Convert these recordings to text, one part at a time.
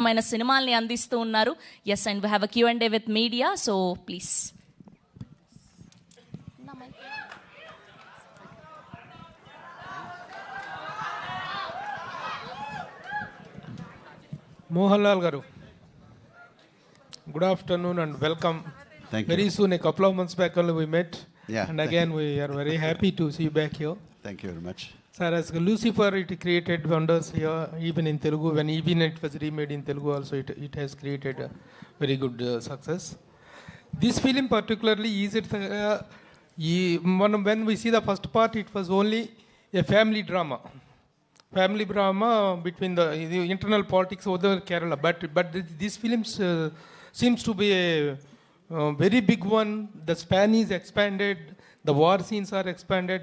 రకమైన సినిమాల్ని అందిస్తూ ఉన్నారు. Yes, and we have a Q&A with media, so please. Mohanlal garu, good afternoon and welcome. Thank you. Very soon, a couple of months back only we met. Yeah. And again we are very happy to see you back here. Thank you very much. Sir, as Lucifer, it created wonders here, even in Telugu. When even it was remade in Telugu also, it has created a very good success. This film particularly, is it when we see the first part, it was only a family drama between the internal politics of the Kerala. But this film seems to be a very big one. The span is expanded. The war scenes are expanded.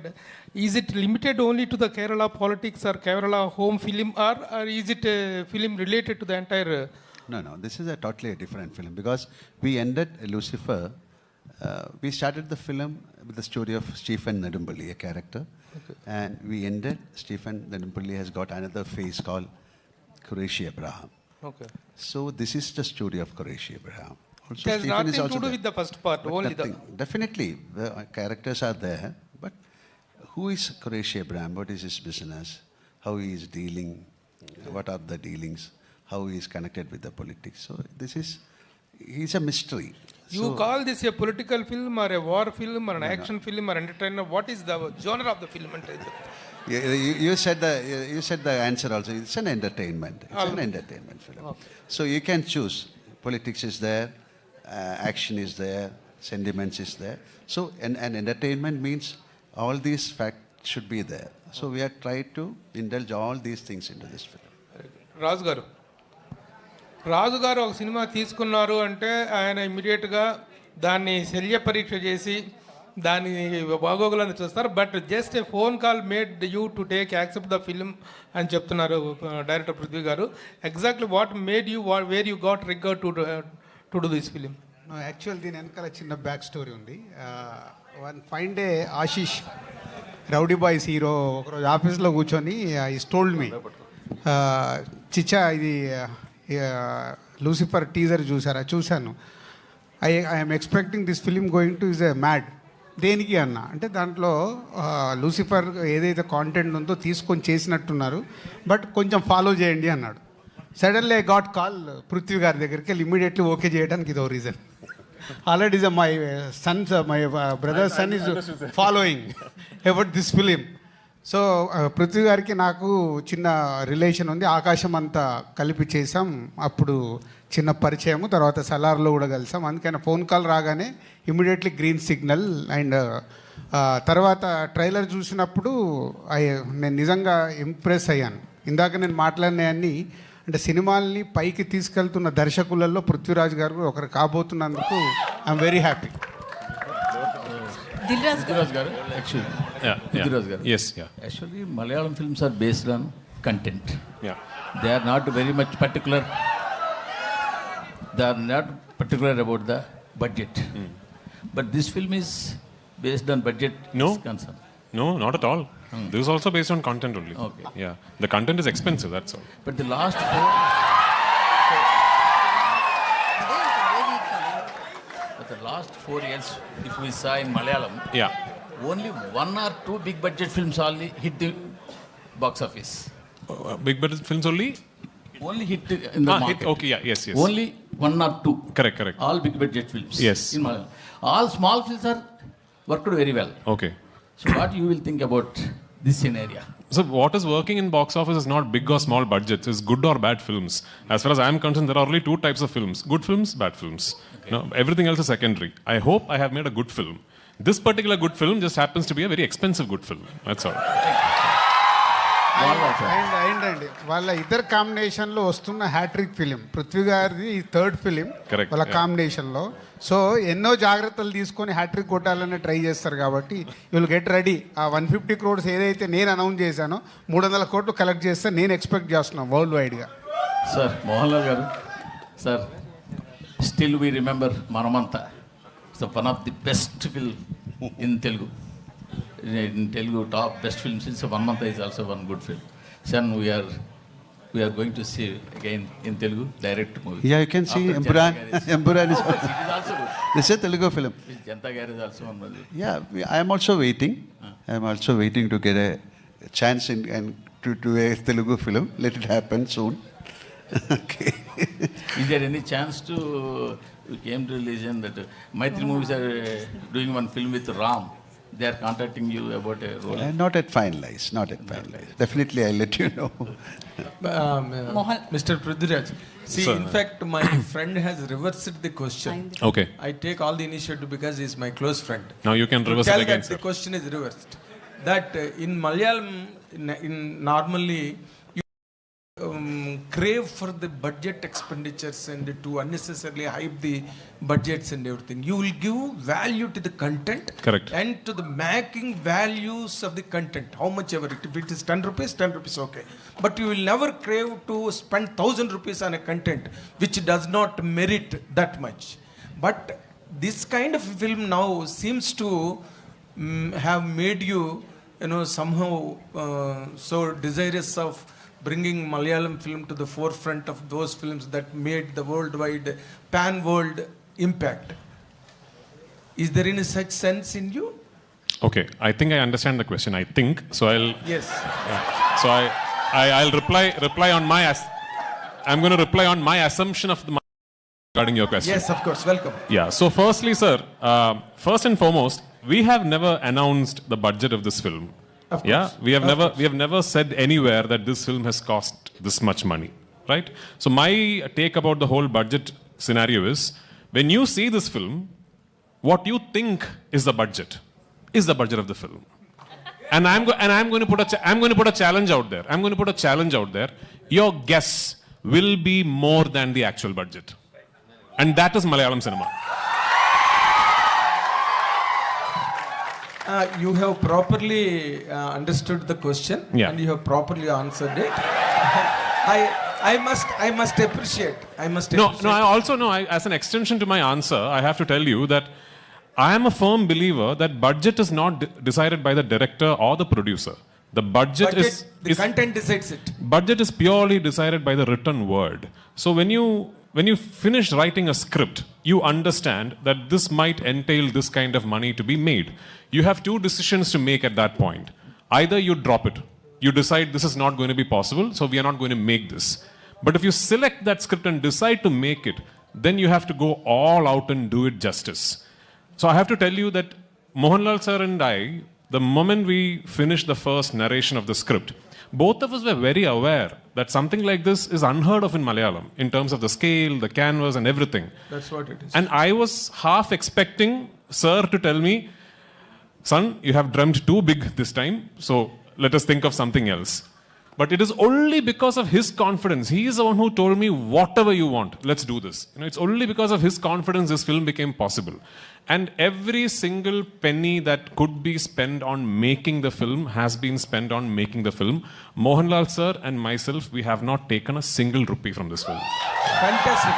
Is it limited only to the Kerala politics or Kerala home film, or is it a film related to the entire? No, this is a totally different film because we ended Lucifer. We started the film with the story of Stephen Nedumpally, a character. Okay. And we ended, Stephen Nedumpally has got another phase called Qureshi Abraham. Okay. So this is the story of Qureshi Abraham. Also, it has Stephen nothing to do there. with the first part, But only nothing. Definitely, the characters are there, but who is Qureshi Abraham? What is his business? How he is dealing? What are the dealings? How he is connected with the politics? So he's a mystery. You call this a political film or a war film or an action film or entertainer? What is the genre of the film? You said the answer also. It's an entertainment. It's an entertainment film. Okay. So you can choose. Politics is there, action is there, sentiments is there. So an entertainment means all these facts should be there. So we are trying to indulge all these things into this film. రాజు గారు ఒక cinema తీసుకున్నారు అంటే ఆయన ఇమ్మీడియట్గా దాన్ని శల్య పరీక్ష చేసి దాని బాగోగులను చూస్తారు. But just a phone call made you to accept the film అని చెప్తున్నారు డైరెక్టర్ పృథ్వీ గారు. Exactly what made you where you got రిగర్ to do this film? Actual దీని వెనకాల చిన్న బ్యాక్ స్టోరీ ఉంది. One fine day Ashish rowdy boys hero ఒకరోజు ఆఫీస్లో కూర్చొని ఈస్ టోల్డ్ మీ, చిచ్చా ఇది లూసిఫర్ టీజర్ చూశాను, I'm expecting this film going to is a mad. దేనికి అన్న అంటే దాంట్లో లూసిఫర్ ఏదైతే కాంటెంట్ ఉందో తీసుకొని చేసినట్టున్నారు, బట్ కొంచెం ఫాలో చేయండి అన్నాడు. Suddenly I got call Prithvi గారి దగ్గరికి వెళ్ళి ఇమీడియట్లీ ఓకే చేయడానికి ఇదో reason. Already my Sons my brother sun is following about this film. So Prithvi గారికి నాకు చిన్న రిలేషన్ ఉంది, ఆకాశం అంతా కలిపి చేసాం. అప్పుడు చిన్న పరిచయము, తర్వాత సలార్లో కూడా కలిసాం. అందుకని ఫోన్ కాల్ రాగానే ఇమీడియట్లీ గ్రీన్ సిగ్నల్. అండ్ తర్వాత ట్రైలర్ చూసినప్పుడు నేను నిజంగా ఇంప్రెస్ అయ్యాను. ఇందాక నేను మాట్లాడినాయన్నీ అంటే సినిమాల్ని పైకి తీసుకెళ్తున్న దర్శకులలో పృథ్వీరాజ్ గారు ఒకరు కాబోతున్నందుకు I'm very happy. Prithviraj garu, actually. Prithviraj garu. Yes, yeah. Actually, Malayalam films are based on content. Yeah. They are not very much particular. They are not particular about the budget. But this film is based on budget. No. Concern. No, not at all. This is also based on content only. Okay. Yeah. The content is expensive, that's all. But the last 4 years, if we saw in Malayalam, only 1 or 2 big budget films only hit the box office. Big budget films only hit in the market. Okay, yeah, yes. Only 1 or 2. Correct. All big budget films. Yes. In Malayalam. All small films are worked very well. Okay. So what you will think about this scenario? So what is working in box office is not big or small budgets. It's good or bad films. As far as I am concerned, there are only 2 types of films: good films, bad films. Okay. No, everything else is secondary. I hope I have made a good film. This particular good film just happens to be a very expensive good film. That's all. అండి వాళ్ళ ఇద్దరు కాంబినేషన్లో వస్తున్న hat trick film Prithvi గారిది ఈ 3rd film వాళ్ళ కాంబినేషన్లో. So ఎన్నో జాగ్రత్తలు తీసుకొని హ్యాట్రిక్ కొట్టాలని ట్రై చేస్తారు కాబట్టి యూ విల్ గెట్ రెడీ. ఆ 150 crores ఏదైతే నేను అనౌన్స్ చేశానో 300 crores కలెక్ట్ చేస్తే నేను ఎక్స్పెక్ట్ చేస్తున్నాను వరల్డ్ వైడ్గా. సార్ మోహన్లాల్ గారు, సార్ స్టిల్ వీ రిమెంబర్ మనమంతా. So one of the best film in Telugu. In Telugu, top best films is One Month is also one good film. Son, we are we are going to see again in Telugu direct movie. Yeah, you can see After Empuraan. Janta Garage. Empuraan is It is also good. this is a Telugu film. Janta Garage also one movie. Yeah, I am also waiting. I am also waiting to get a chance and to do a Telugu film. Let it happen soon. Okay. Is there any chance to, you came to listen that Maitri movies are doing one film with Ram. They are contacting you about a role. Not at finalized. Not at finalized. Definitely, I'll let you know. Mohan. Mr. Prithviraj, see, Sir. in fact, my friend has reversed the question. Okay. I take all the initiative because he's my close friend. Now you can To reverse tell it again, that sir. the question is reversed. That in Malayalam, in normally, you crave for the budget expenditures and to unnecessarily hype the budgets and everything. You will give value to the content. Correct. And to the making values of the content, how much ever it. If it is 10 rupees, okay. But you will never crave to spend 1,000 rupees on a content which does not merit that much. But this kind of film now seems to have made you, somehow so desirous of bringing Malayalam film to the forefront of those films that made the worldwide, pan-world impact. Is there any such sense in you? Okay, I think I understand the question. I think so. Yes. So I'll reply on my. I'm going to reply on my assumption of the regarding your question. Yes, of course. Welcome. Yeah. So firstly, sir, first and foremost, we have never announced the budget of this film. Of course. Yeah, we have never said anywhere that this film has cost this much money, right? So my take about the whole budget scenario is, when you see this film, what you think is the budget of the film. And I'm going to put a challenge out there. I'm going to put a challenge out there. Your guess will be more than the actual budget. And that is Malayalam cinema. You have properly understood the question, Yeah. and you have properly answered it. I must appreciate. No, I also know, as an extension to my answer, I have to tell you that I am a firm believer that budget is not decided by the director or the producer. The budget is content decides it. budget is purely decided by the written word. So when you finish writing a script, you understand that this might entail this kind of money to be made. You have two decisions to make at that point. Either you drop it, you decide this is not going to be possible, so we are not going to make this. But if you select that script and decide to make it, then you have to go all out and do it justice. So I have to tell you that Mohanlal sir and I, the moment we finished the first narration of the script, both of us were very aware that something like this is unheard of in Malayalam in terms of the scale, the canvas and everything. That's what it is. And I was half expecting sir to tell me, son, you have dreamt too big this time, so let us think of something else. But it is only because of his confidence. He is the one who told me, whatever you want, let's do this. It's only because of his confidence this film became possible. And every single penny that could be spent on making the film has been spent on making the film. Mohanlal sir and myself, we have not taken a single rupee from this film. Fantastic.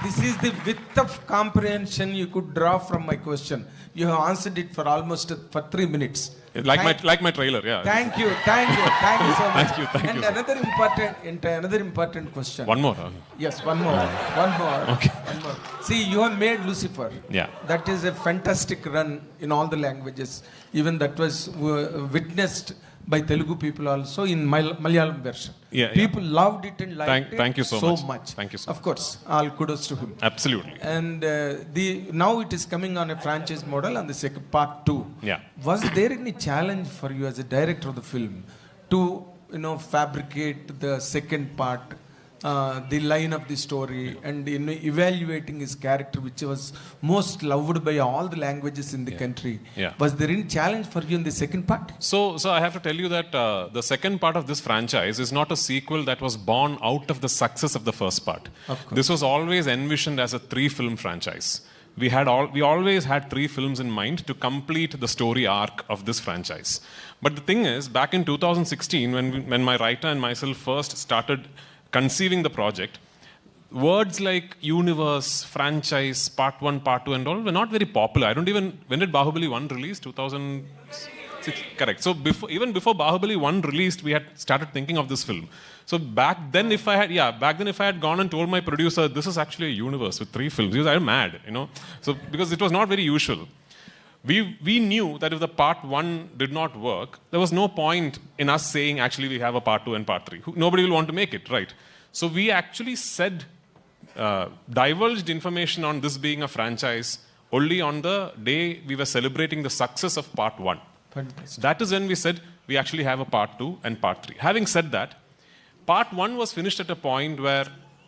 This is the width of comprehension you could draw from my question. You have answered it for almost for 3 minutes. Like my trailer, yeah. Thank you so much. Thank you. And another important question. One more. Yes, one more. Okay. One more. See, you have made Lucifer. Yeah. That is a fantastic run in all the languages. Even that was witnessed by Telugu people also in Malayalam version. Yeah. People loved it and liked it Thank you so much. Thank you so Of course, all kudos to him. Absolutely. And now it is coming on a franchise model on the second part 2. Yeah. Was there any challenge for you as a director of the film to fabricate the second part, the line of the story, and evaluating his character, which was most loved by all the languages in the country? Yeah. Was there any challenge for you in the second part? So I have to tell you that the second part of this franchise is not a sequel that was born out of the success of the first part. Of course. This was always envisioned as a 3-film franchise. We always had 3 films in mind to complete the story arc of this franchise. But the thing is, back in 2016, when my writer and myself first started conceiving the project, words like universe, franchise, part 1, part 2 and all were not very popular. When did Bahubali 1 release? Correct. So even before Bahubali 1 released, we had started thinking of this film. So back then if I had gone and told my producer, this is actually a universe with 3 films, he was mad, you know. So because it was not very usual. We knew that if the part 1 did not work, there was no point in us saying actually we have a part 2 and part 3. Nobody will want to make it, right? So we actually said, divulged information on this being a franchise only on the day we were celebrating the success of part 1. Fantastic. That is when we said we actually have a part 2 and part 3. Having said that, part 1 was finished at a point where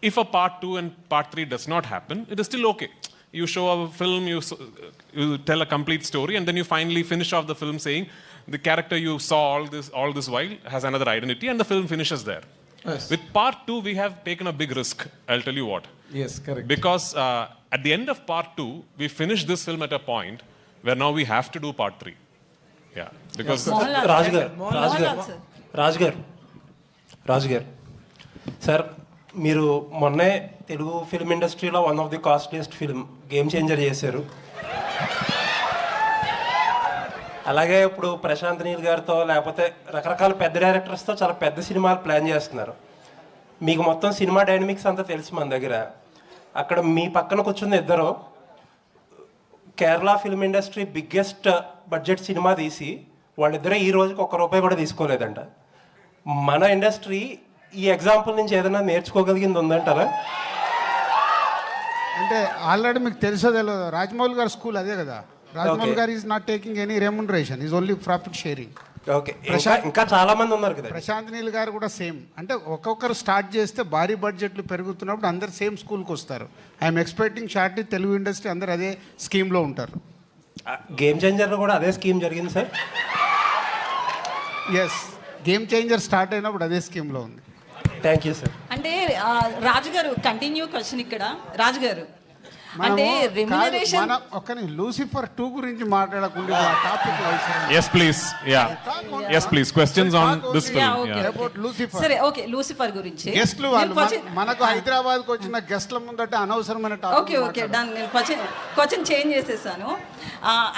if a part 2 and part 3 does not happen, it is still okay. You show a film, you tell a complete story, and then you finally finish off the film saying the character you saw all this while has another identity, and the film finishes there. Yes. With part 2, we have taken a big risk. I'll tell you what. Yes, correct. Because at the end of part 2, we finished this film at a point where now we have to do part 3. Yeah. Because రాజు గారు sir, మీరు మొన్నే Telugu film ఇండస్ట్రీలో one of the costliest film game changer చేశారు. అలాగే ఇప్పుడు ప్రశాంత్ నీల్ గారితో లేకపోతే రకరకాల పెద్ద డైరెక్టర్స్తో చాలా పెద్ద సినిమాలు ప్లాన్ చేస్తున్నారు. మీకు మొత్తం సినిమా డైనమిక్స్ అంతా తెలుసు మన దగ్గర. అక్కడ మీ పక్కన కూర్చున్న ఇద్దరు Kerala film industry biggest budget cinema తీసి వాళ్ళిద్దరే ఈ రోజుకి ₹1 కూడా తీసుకోలేదంట. మన ఇండస్ట్రీ ఈ ఎగ్జాంపుల్ నుంచి ఏదైనా నేర్చుకోగలిగింది ఉందంటారా? అంటే ఆల్రెడీ మీకు తెలుసో తెలియదు, రాజమౌళి గారి స్కూల్ అదే కదా. రాజమౌళి గారు is not taking any remuneration, is only profit sharing. Okay, ఇంకా చాలా మంది ఉన్నారు కదా. ప్రశాంత్ నీల్ గారు కూడా సేమ్. అంటే ఒక్కొక్కరు స్టార్ట్ చేస్తే భారీ బడ్జెట్లు పెరుగుతున్నప్పుడు అందరు సేమ్ స్కూల్కి వస్తారు. I'm expecting shortly Telugu industry అందరు అదే స్కీమ్లో ఉంటారు. గేమ్ చేంజర్లో కూడా అదే స్కీమ్ జరిగింది sir. Yes, game changer start అయినప్పుడు అదే స్కీమ్లో ఉంది. Thank you sir. అంటే రాజుగారు కంటిన్యూ క్వశ్చన్ ఇక్కడ. రాజుగారు అంటే రెమ్యునరేషన్ ఒక్కని లూసిఫర్ 2 గురించి మాట్లాడకుండా topic yes please yeah yes please questions on this film about Lucifer. సరే, ఓకే, లూసిఫర్ గురించి గెస్ట్లు వాళ్ళు మనకు హైదరాబాద్కి వచ్చిన గెస్ట్ల ముందట అనవసరమైన టాపిక్. ఓకే దాన్ని నేను క్వశ్చన్ చేంజ్ చేసేసాను.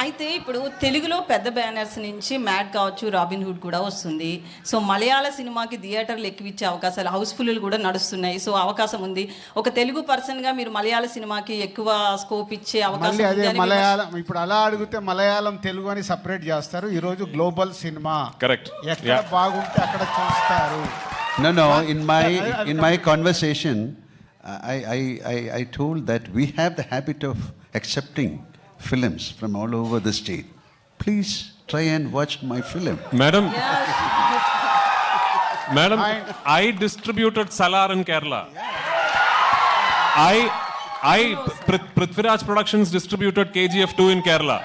అయితే ఇప్పుడు తెలుగులో పెద్ద బ్యానర్స్ నుంచి మ్యాడ్ కావచ్చు, రాబిన్ హుడ్ కూడా వస్తుంది. సో మలయాళ సినిమాకి థియేటర్లు ఎక్కువిచ్చే అవకాశాలు, హౌస్ఫుల్ కూడా నడుస్తున్నాయి. సో అవకాశం ఉంది. ఒక తెలుగు పర్సన్గా మీరు మలయాళ సినిమాకి ఎక్కువ స్కోప్ ఇచ్చే అవకాశం అదే మలయాళం. ఇప్పుడు అలా అడిగితే మలయాళం తెలుగు అని సపరేట్ చేస్తారు. ఈ రోజు గ్లోబల్ సినిమా కరెక్ట్, ఎక్కడ బాగుంటే అక్కడ చూస్తారు. No, in my conversation I told that we have the habit of accepting films from all over the state. Please try and watch my film. Madam, I distributed Salar in Kerala. Prithviraj Productions distributed KGF 2 in Kerala.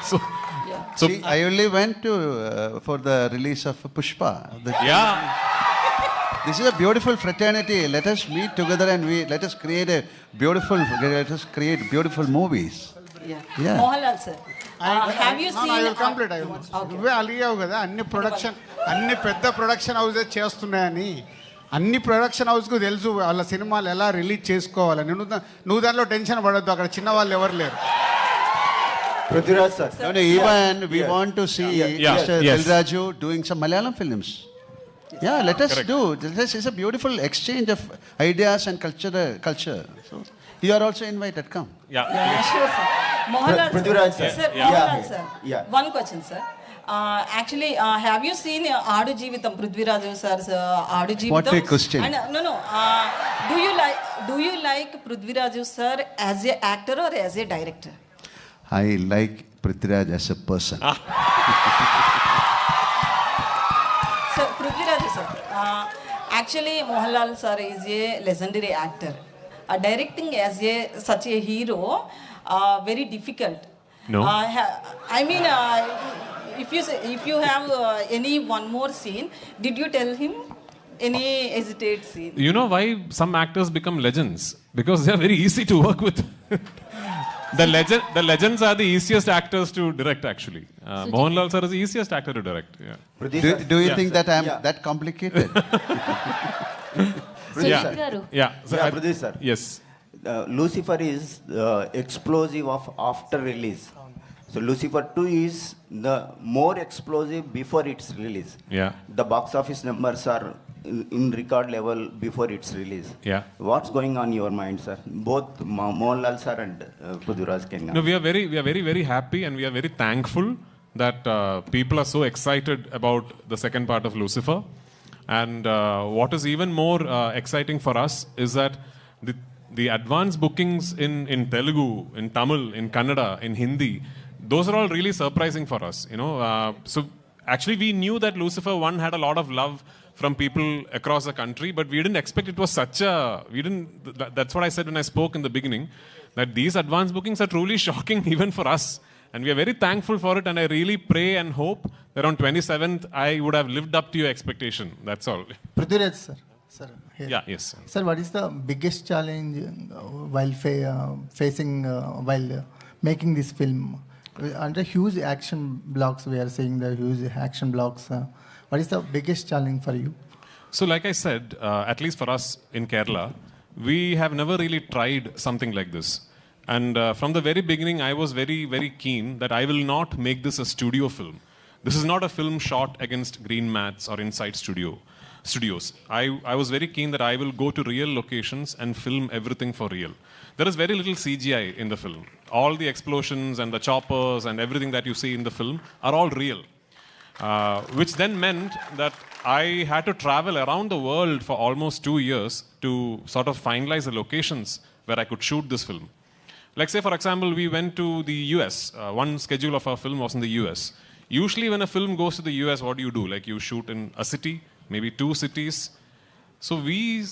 So See, I only went to for the release of Pushpa. This is a beautiful fraternity. Let us meet together and let us create beautiful movies. Yeah. Mohandas sir, have you seen? I will complete. నువ్వే అలిగావు కదా అన్ని పెద్ద production houses చేస్తున్నాయని. అన్ని production హౌస్కు తెలుసు వాళ్ళ సినిమాలు ఎలా రిలీజ్ చేసుకోవాలని. నువ్వు దాంట్లో టెన్షన్ పడద్దు, అక్కడ చిన్న వాళ్ళు ఎవరు లేరు. Prithviraj sir. No, even we want to see Mr. TeluguEeroju doing some Malayalam films. Yeah, let us do. This is a beautiful exchange of ideas and culture. So you are also invited. Come. Yeah, sure sir. Mohandas Prithviraj sir. Sir, Mohandas sir. One question sir. Actually, have you seen Aadu Jeevitham, Prithviraj sir's Aadu Jeevitham? What a question. And, no. Do you like Prithviraj sir as a actor or as a director? I like Prithviraj as a person. Sir, Prithviraj sir. Actually, Mohanlal sir is a legendary actor. Directing as such a hero, very difficult. No. I mean, if you have any one more scene, did you tell him any hesitate scene? You know why some actors become legends? Because they are very easy to work with. The legends are the easiest actors to direct actually. Mohanlal sir is the easiest actor to direct. Yeah. Do you think that I am that complicated? Pradesh sir. Yes. Lucifer is explosive of after release. So Lucifer 2 is the more explosive before its release. Yeah. The box office numbers are in record level before its release. Yeah. What's going on in your mind, sir? Both Mohanlal sir and Prithviraj Kenga. No, we are very happy, and we are very thankful that people are so excited about the second part of Lucifer. And what is even more exciting for us is that the advance bookings in Telugu, in Tamil, in Kannada, in Hindi, those are all really surprising for us. So actually we knew that Lucifer 1 had a lot of love from people across the country, but we didn't expect it was such a. That's what I said when I spoke in the beginning, that these advance bookings are truly shocking even for us. And we are very thankful for it, and I really pray and hope that on 27th I would have lived up to your expectation. That's all. Prithviraj, sir. Sir, here. Yeah, yes. Sir, what is the biggest challenge while facing while making this film? Under huge action blocks, we are seeing the huge action blocks. What is the biggest challenge for you? So like I said, at least for us in Kerala, we have never really tried something like this. And from the very beginning, I was very, very keen that I will not make this a studio film. This is not a film shot against green mats or inside studios. I was very keen that I will go to real locations and film everything for real. There is very little CGI in the film. All the explosions and the choppers and everything that you see in the film are all real. Which then meant that I had to travel around the world for almost 2 years to sort of finalize the locations where I could shoot this film. Like say, for example, we went to the US. One schedule of our film was in the US. Usually when a film goes to the US, what do? Like you shoot in a city, maybe 2 cities. So we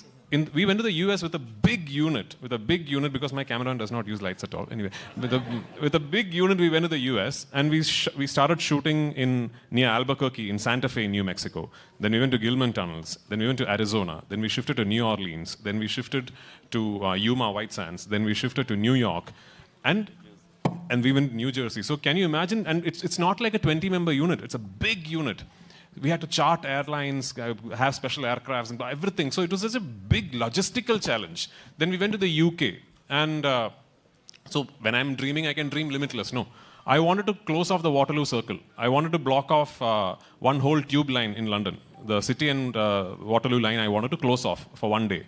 went to the US with a big unit, because my cameraman does not use lights at all. Anyway, with a big unit, we went to the US and we started shooting near Albuquerque in Santa Fe, New Mexico. Then we went to Gilman Tunnels. Then we went to Arizona. Then we shifted to New Orleans. Then we shifted to Yuma White Sands. Then we shifted to New York. And we went to New Jersey. So can you imagine? And it's not like a 20-member unit. It's a big unit. We had to chart airlines, have special aircrafts, and everything. So it was such a big logistical challenge. Then we went to the UK. And so when I'm dreaming, I can dream limitless. No. I wanted to close off the Waterloo Circle. I wanted to block off one whole tube line in London. The City and Waterloo line, I wanted to close off for 1 day.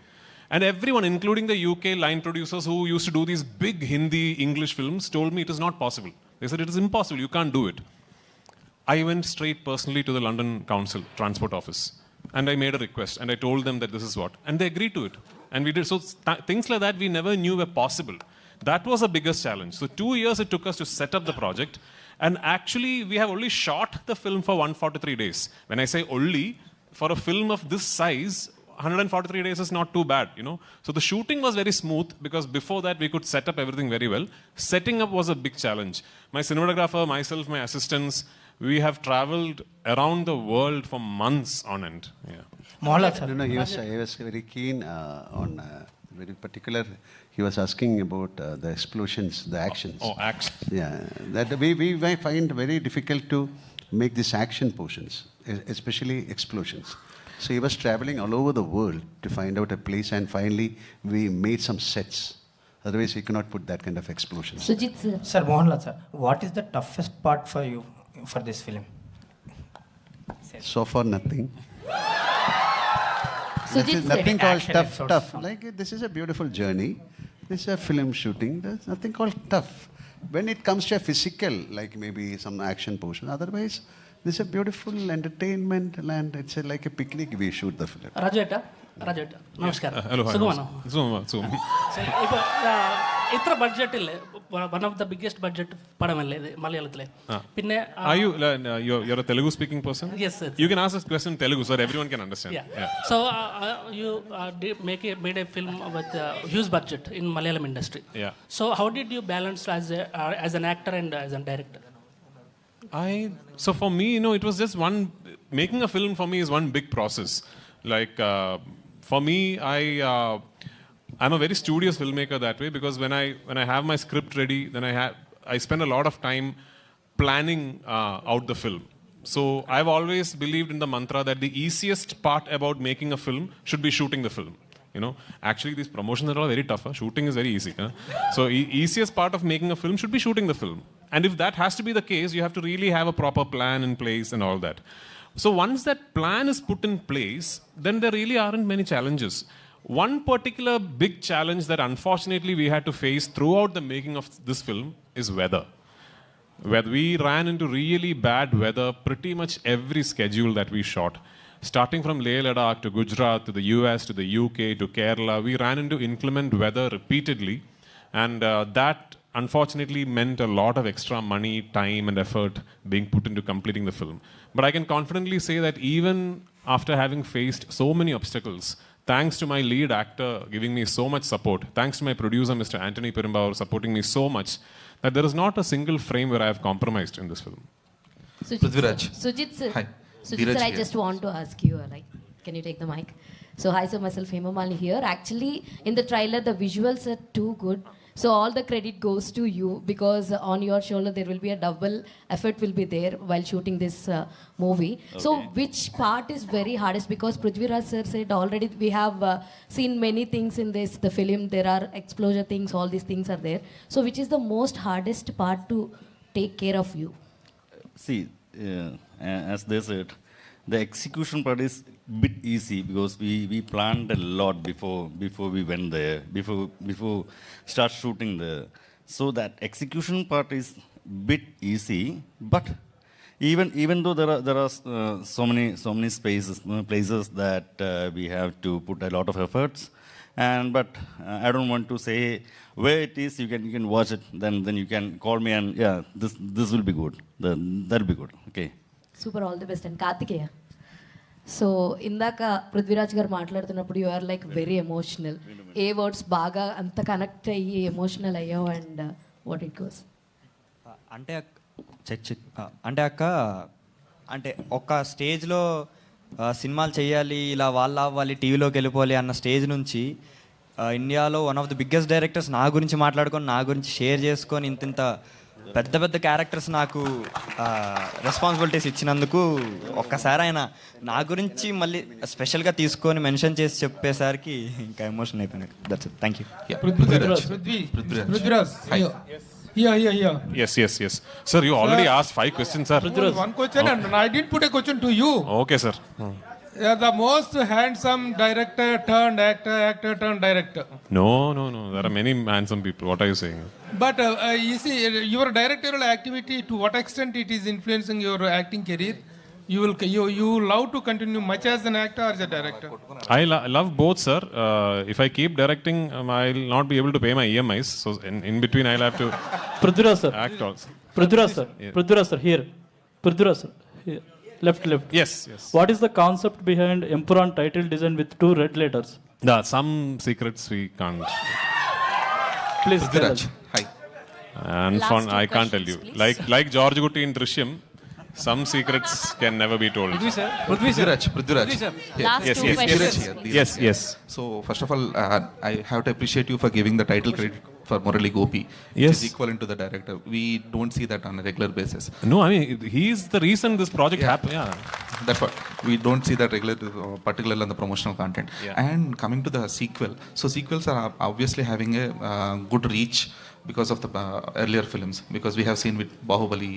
And everyone, including the UK line producers who used to do these big Hindi, English films, told me it is not possible. They said, it is impossible, you can't do it. I went straight personally to the London Council Transport Office. And I made a request. And I told them that this is what. And they agreed to it. And we did. So things like that we never knew were possible. That was the biggest challenge. So 2 years it took us to set up the project. And actually, we have only shot the film for 143 days. When I say only, for a film of this size, 143 days is not too bad, So the shooting was very smooth because before that we could set up everything very well. Setting up was a big challenge. My cinematographer, myself, my assistants, we have traveled around the world for months on end. Yeah. No, he was very keen on very particular. He was asking about the explosions, the actions. Oh, action. Yeah, that we might find very difficult to make these action portions, especially explosions. So he was traveling all over the world to find out a place, and finally we made some sets. Otherwise, we cannot put that kind of explosions. Sujith sir. Sir, Mohanlal sir, what is the toughest part for you for this film? So far, nothing. Sujith Nothing called Action tough. Like this is a beautiful journey. This is a film shooting. There's nothing called tough. When it comes to a physical, like maybe some action portion, otherwise, this is a beautiful entertainment and it's like a picnic we shoot the film. Rajeta, namaskar. Hello. Sukumaran. ഇത്ര ബഡ്ജറ്റില്ലേ one of the biggest budget പടമല്ലേ ഇത് മലയാളത്തിലെ പിന്നെ Are you're a Telugu speaking person? Yes, sir. You can ask this question in Telugu so that everyone can understand. Yeah. So you made a film with huge budget in Malayalam industry. Yeah. So how did you balance as an actor and as a director? So for me, it was just making a film for me is one big process. Like for me, I'm a very studious filmmaker that way because when I have my script ready, then I spend a lot of time planning out the film. So I've always believed in the mantra that the easiest part about making a film should be shooting the film. Actually these promotions are all very tough. Shooting is very easy. So easiest part of making a film should be shooting the film. And if that has to be the case, you have to really have a proper plan in place and all that. So once that plan is put in place, then there really aren't many challenges. One particular big challenge that unfortunately we had to face throughout the making of this film is weather. Where we ran into really bad weather pretty much every schedule that we shot. Starting from Leh Ladakh to Gujarat to the US to the UK to Kerala, we ran into inclement weather repeatedly. And that unfortunately meant a lot of extra money, time and effort being put into completing the film. But I can confidently say that even after having faced so many obstacles, thanks to my lead actor giving me so much support, thanks to my producer Mr. Antony Perumbavoor supporting me so much, that there is not a single frame where I have compromised in this film. Prithviraj. Sujith sir, Hi. Sujith Dheeraj sir, I here. just want to ask you, can you take the mic? So hi sir, myself Hema Malini here. Actually, in the trailer, the visuals are too good. So all the credit goes to you because on your shoulder there will be a double effort will be there while shooting this movie. Okay. So which part is very hardest? Because Prithviraj sir said already we have seen many things in the film. There are explosion things, all these things are there. So which is the most hardest part to take care of you? See, as they said, the execution part is bit easy because we planned a lot before we went there, before start shooting there. So that execution part is bit easy, but even though there are so many places that we have to put a lot of efforts, but I don't want to say where it is. You can watch it, then you can call me and yeah, this will be good. That'll be good. Okay. Super, all the best. And Kartikeya. So ఇందాక పృథ్వీరాజ్ గారు మాట్లాడుతున్నప్పుడు you are like very emotional. ఏ words బాగా అంత connect అయ్యి emotional అయ్యావు and what it goes? అంటే అక్క అంటే ఒక స్టేజ్లో సినిమాలు చేయాలి, ఇలా వాళ్ళు అవ్వాలి, టీవీలోకి వెళ్ళిపోవాలి అన్న స్టేజ్ నుంచి ఇండియాలో one of the biggest directors నా గురించి మాట్లాడుకొని, నా గురించి షేర్ చేసుకొని ఇంత పెద్ద పెద్ద క్యారెక్టర్స్ నాకు రెస్పాన్సిబిలిటీస్ ఇచ్చినందుకు ఒక్కసారి ఆయన నా గురించి మళ్ళీ స్పెషల్గా తీసుకొని మెన్షన్ చేసి చెప్పేసరికి ఇంకా ఎమోషన్ అయిపోయినాయి. That's it. Thank you. Yes. Sir, you already asked 5 questions, sir. One question and I didn't put a question to you. Okay, sir. The most handsome director turned actor turned director. No. There are many handsome people. What are you saying? But you see, your directorial activity, to what extent it is influencing your acting career? You love to continue much as an actor or as a director? I love both, sir. If I keep directing, I'll not be able to pay my EMIs. So in between, I'll have to Prithviraj sir. act also. Prithviraj sir. Yeah. Prithviraj sir, here. Prithviraj sir, here. Left. Yes. What is the concept behind Empuraan title design with 2 red letters? Some secrets we can't. Please tell us. Hi. And I can't tell you. Like George Gutti in Drishyam, some secrets can never be told. Prithviraj. Last two questions. Yes. So first of all, I have to appreciate you for giving the title credit for Murali Gopy, which Yes. is equivalent to the director. We don't see that on a regular basis. No, I mean, he's the reason this project happened. Yeah. That's what we don't see that regular, particularly on the promotional content. Yeah. And coming to the sequel, so sequels are obviously having a good reach because of the earlier films, because we have seen with Bahubali,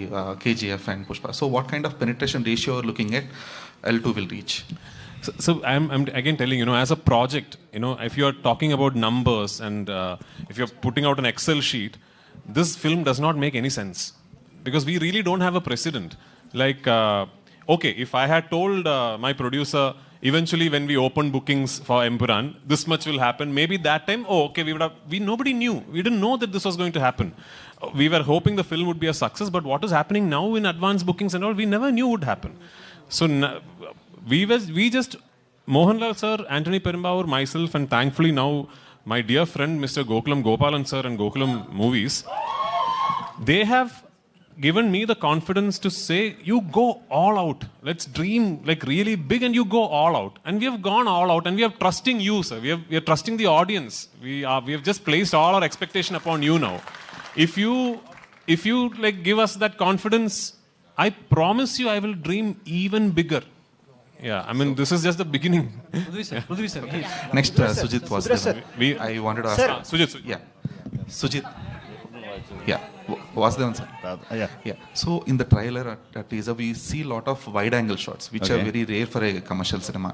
KGF and Pushpa. So what kind of penetration ratio you're looking at L2 will reach? So I'm again telling you, as a project, if you're talking about numbers and if you're putting out an Excel sheet, this film does not make any sense because we really don't have a precedent. Like, okay, if I had told my producer eventually when we opened bookings for Empuraan, this much will happen. Maybe that time, nobody knew. We didn't know that this was going to happen. We were hoping the film would be a success, but what is happening now in advance bookings and all, we never knew would happen. So we just, Mohandas sir, Antony Perumbavoor, myself, and thankfully now my dear friend Mr. Gokulam, Gopalan sir and Gokulam movies, they have given me the confidence to say, you go all out. Let's dream like really big and you go all out. And we have gone all out and we are trusting you, sir. We are trusting the audience. We have just placed all our expectation upon you now. If you like give us that confidence, I promise you I will dream even bigger. Yeah, I mean, this is just the beginning. Next, Sujith Vaassudev. I wanted to ask. Sujith. Yeah. Sujith. Yeah, Vasudevan sir. Yeah. So in the trailer, teaser, we see a lot of wide-angle shots, which are very rare for a commercial cinema.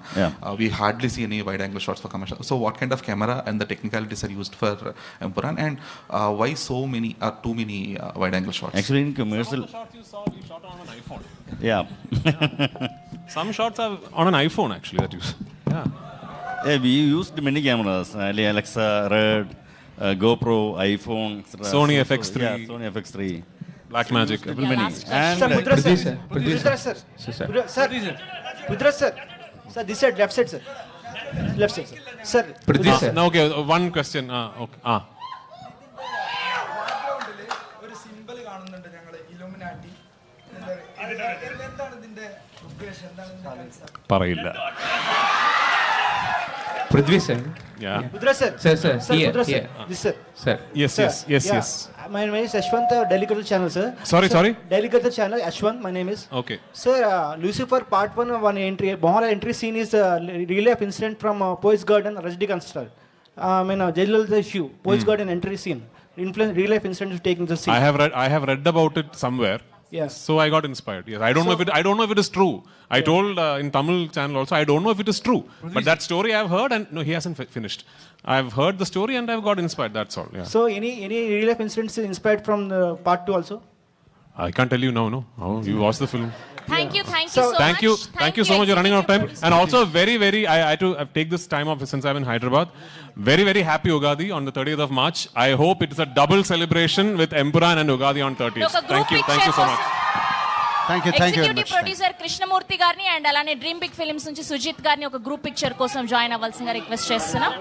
We hardly see any wide-angle shots for commercial. So what kind of camera and the technicalities are used for Empuraan, and why so many or too many wide-angle shots? Actually, in commercial, Some of the shots you saw, we shot on an iPhone. yeah. Some shots are on an iPhone actually that you. Yeah. Yeah, we used many cameras, Alexa, Red, GoPro, iPhone, etc. Sony FX3. Yeah, Sony FX3. Blackmagic. Many. And Prithviraj sir. Sir, this side, left side, sir. Left side, sir. Sir. Prithviraj sir. Now, okay, one question. Okay. ഒരു simple കാണുന്നുണ്ട് ഞങ്ങൾ Illuminati. എന്താണ് ഇതിന്റെ ഉദ്ദേശം? എന്താണ് ഇതിന്റെ പറയില്ല. Prithviraj sir. Yeah. Prithviraj sir. Sir. Here. This sir. Sir. Yes. My name is Ashwant, Daily Culture Channel, sir. Sorry. Daily Culture Channel, Ashwant, my name is. Okay. Sir, Lucifer Part 1 entry, Mohan entry scene is real life incident from Poets Garden, Rajnikant. Jailal the issue, Poets Garden entry scene. Real life incident is taking the scene. I have read about it somewhere. Yes. So I got inspired. Yes. I don't know if it is true. I told in Tamil channel also, I don't know if it is true. But that story I've heard, and no, he hasn't finished. I've heard the story and I've got inspired. That's all. Yeah. So any real life incidents inspired from the Part 2 also? I can't tell you now. No. Oh, you watch the film. Thank you so much. Thank you so much. You're running out of time. And also very, I had to take this time off since I'm in Hyderabad. Very, very happy Ugadi on the 30th of March. I hope it is a double celebration with Empuraan and Ugadi on 30th. Thank you so much. Thank you very much. Producer Krishnamurthy గారిని and అలానే dream big films నుంచి సుజిత్ గారిని ఒక group picture కోసం join అవ్వాల్సిందిగా request చేస్తున్నాం.